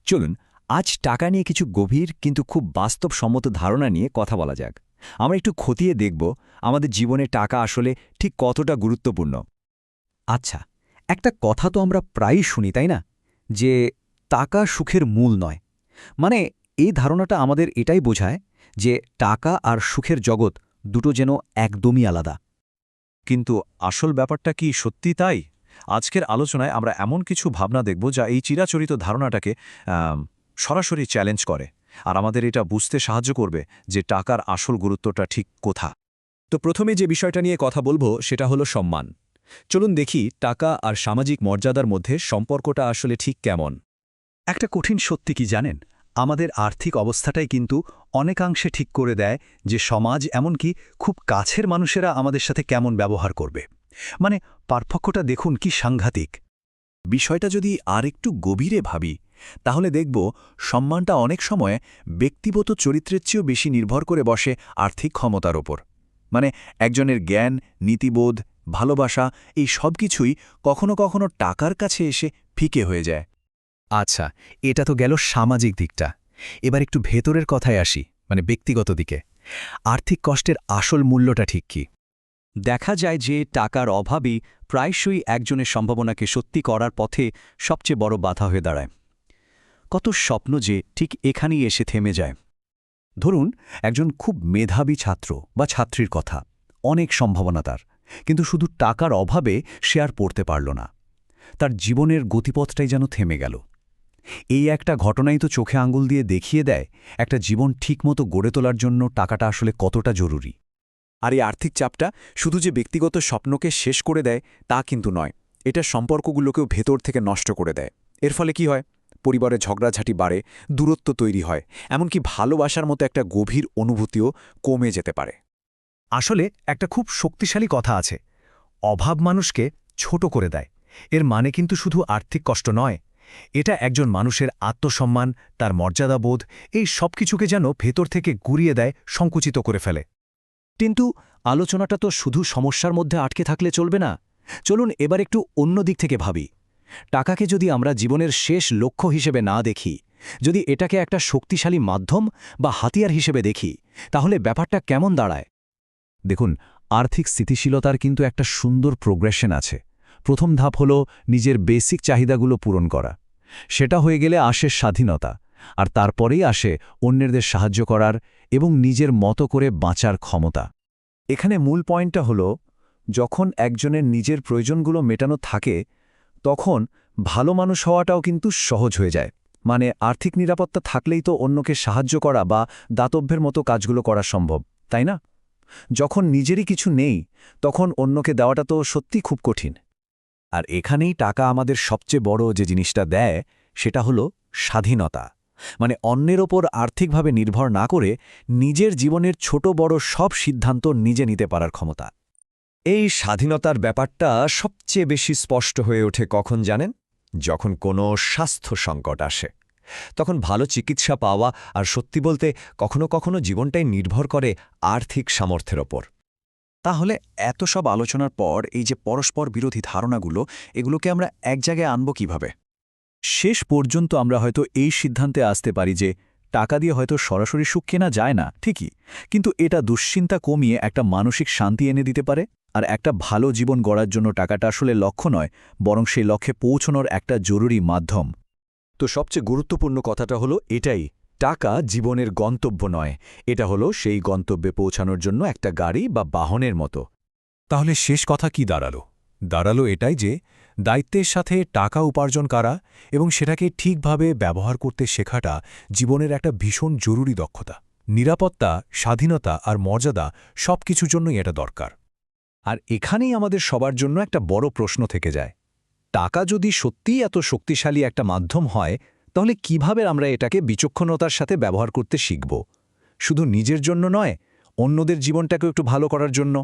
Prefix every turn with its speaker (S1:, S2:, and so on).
S1: চলুন আজ টাকা নিয়ে কিছু গভীর কিন্তু খুব বাস্তবসম্মত ধারণা নিয়ে কথা বলা যাক। আমরা একটু খতিয়ে দেখব আমাদের জীবনে টাকা আসলে ঠিক কতটা গুরুত্বপূর্ণ।
S2: আচ্ছা, একটা কথা তো আমরা প্রায়ই শুনি, তাই না? যে টাকা সুখের মূল নয়। মানে এই ধারণাটা আমাদের এটাই বোঝায় যে টাকা আর সুখের জগৎ দুটো যেন একদমই আলাদা।
S3: কিন্তু আসল ব্যাপারটা কি সত্যি তাই? আজকের আলোচনায় আমরা এমন কিছু ভাবনা দেখব যা এই চিরাচরিত ধারণাটাকে সরাসরি চ্যালেঞ্জ করে আর আমাদের এটা বুঝতে সাহায্য করবে যে টাকার আসল গুরুত্বটা ঠিক কোথা।
S1: তো প্রথমে যে বিষয়টা নিয়ে কথা বলবো সেটা হলো সম্মান। চলুন দেখি টাকা আর সামাজিক মর্যাদার মধ্যে সম্পর্কটা আসলে ঠিক কেমন।
S2: একটা কঠিন সত্যি কি জানেন? আমাদের আর্থিক অবস্থাটাই কিন্তু অনেকাংশে ঠিক করে দেয় যে সমাজ, এমনকি খুব কাছের মানুষেরা আমাদের সাথে কেমন ব্যবহার করবে। মানে পার্থক্যটা দেখুন কি সাংঘাতিক।
S4: বিষয়টা যদি আর একটু গভীরে ভাবি তাহলে দেখব সম্মানটা অনেক সময় ব্যক্তিগত চরিত্রের চেয়েও বেশি নির্ভর করে বসে আর্থিক ক্ষমতার ওপর। মানে একজনের জ্ঞান, নীতিবোধ, ভালোবাসা এই সব কিছুই কখনো কখনো টাকার কাছে এসে ফিকে হয়ে যায়।
S2: আচ্ছা, এটা তো গেল সামাজিক দিকটা। এবার একটু ভেতরের কথায় আসি, মানে ব্যক্তিগত দিকে। আর্থিক কষ্টের আসল মূল্যটা ঠিক কি?
S1: দেখা যায় যে টাকার অভাবই প্রায়শই একজনের সম্ভাবনাকে সত্যি করার পথে সবচেয়ে বড় বাধা হয়ে দাঁড়ায়। কত স্বপ্ন যে ঠিক এখানেই এসে থেমে যায়।
S2: ধরুন একজন খুব মেধাবী ছাত্র বা ছাত্রীর কথা, অনেক সম্ভাবনা তার, কিন্তু শুধু টাকার অভাবে সে আর পড়তে পারল না। তার জীবনের গতিপথটাই যেন থেমে গেল। এই একটা ঘটনাই তো চোখে আঙ্গুল দিয়ে দেখিয়ে দেয় একটা জীবন ঠিকমতো গড়ে তোলার জন্য টাকাটা আসলে কতটা জরুরি।
S1: আর এই আর্থিক চাপটা শুধু যে ব্যক্তিগত স্বপ্নকে শেষ করে দেয় তা কিন্তু নয়, এটা সম্পর্কগুলোকেও ভেতর থেকে নষ্ট করে দেয়। এর ফলে কি হয়? পরিবারে ঝগড়াঝাঁটি বাড়ে, দূরত্ব তৈরি হয়, এমনকি ভালোবাসার মতো একটা গভীর অনুভূতিও কমে যেতে পারে।
S2: আসলে একটা খুব শক্তিশালী কথা আছে, অভাব মানুষকে ছোট করে দেয়। এর মানে কিন্তু শুধু আর্থিক কষ্ট নয়, এটা একজন মানুষের আত্মসম্মান, তার মর্যাদাবোধ, এই সব কিছুকে যেন ভেতর থেকে গুঁড়িয়ে দেয়, সংকুচিত করে ফেলে।
S1: কিন্তু আলোচনাটা তো শুধু সমস্যার মধ্যে আটকে থাকলে চলবে না। চলুন এবার একটু অন্য দিক থেকে ভাবি। টাকাকে যদি আমরা জীবনের শেষ লক্ষ্য হিসেবে না দেখি, যদি এটাকে একটা শক্তিশালী মাধ্যম বা হাতিয়ার হিসেবে দেখি, তাহলে ব্যাপারটা কেমন দাঁড়ায়?
S2: দেখুন, আর্থিক স্থিতিশীলতার কিন্তু একটা সুন্দর প্রোগ্রেশন আছে। প্রথম ধাপ হল নিজের বেসিক চাহিদাগুলো পূরণ করা। সেটা হয়ে গেলে আসে স্বাধীনতা, আর তারপরেই আসে অন্যদের সাহায্য করার এবং নিজের মতো করে বাঁচার ক্ষমতা।
S4: এখানে মূল পয়েন্টটা হলো, যখন একজনের নিজের প্রয়োজনগুলো মেটানো থাকে তখন ভালো মানুষ হওয়াটাও কিন্তু সহজ হয়ে যায়। মানে আর্থিক নিরাপত্তা থাকলেই তো অন্যকে সাহায্য করা বা দাতব্যের মতো কাজগুলো করা সম্ভব, তাই না? যখন নিজেরই কিছু নেই তখন অন্যকে দেওয়াটা তো সত্যি খুব কঠিন।
S1: আর এখানেই টাকা আমাদের সবচেয়ে বড় যে জিনিসটা দেয় সেটা হলো স্বাধীনতা। মানে অন্যের ওপর আর্থিকভাবে নির্ভর না করে নিজের জীবনের ছোট বড় সব সিদ্ধান্ত নিজে নিতে পারার ক্ষমতা। এই স্বাধীনতার ব্যাপারটা সবচেয়ে বেশি স্পষ্ট হয়ে ওঠে কখন জানেন? যখন কোনো স্বাস্থ্য সংকট আসে। তখন ভালো চিকিৎসা পাওয়া আর সত্যি বলতে কখনো কখনো জীবনটাই নির্ভর করে আর্থিক সামর্থ্যের ওপর। তাহলে এত সব আলোচনার পর এই যে পরস্পর বিরোধী ধারণাগুলো, এগুলোকে আমরা এক জায়গায় আনব কিভাবে?
S4: শেষ পর্যন্ত আমরা হয়তো এই সিদ্ধান্তে আসতে পারি যে টাকা দিয়ে হয়তো সরাসরি সুখ কেনা যায় না, ঠিকই, কিন্তু এটা দুশ্চিন্তা কমিয়ে একটা মানসিক শান্তি এনে দিতে পারে। আর একটা ভালো জীবন গড়ার জন্য টাকাটা আসলে লক্ষ্য নয়, বরং সেই লক্ষ্যে পৌঁছানোর একটা জরুরি মাধ্যম।
S1: তো সবচেয়ে গুরুত্বপূর্ণ কথাটা হলো এটাই, টাকা জীবনের গন্তব্য নয়, এটা হলো সেই গন্তব্যে পৌঁছানোর জন্য একটা গাড়ি বা বাহনের মতো।
S3: তাহলে শেষ কথা কি দাঁড়ালো? দাঁড়ালো এটাই যে দায়িত্বের সাথে টাকা উপার্জন করা এবং সেটাকে ঠিকভাবে ব্যবহার করতে শেখাটা জীবনের একটা ভীষণ জরুরি দক্ষতা। নিরাপত্তা, স্বাধীনতা আর মর্যাদা সব কিছুর জন্যই এটা দরকার।
S1: আর এখানেই আমাদের সবার জন্য একটা বড় প্রশ্ন থেকে যায়, টাকা যদি সত্যিই এত শক্তিশালী একটা মাধ্যম হয়, তাহলে কিভাবে আমরা এটাকে বিচক্ষণতার সাথে ব্যবহার করতে শিখব? শুধু নিজের জন্য নয়, অন্যদের জীবনটাকেও একটু ভালো করার জন্য।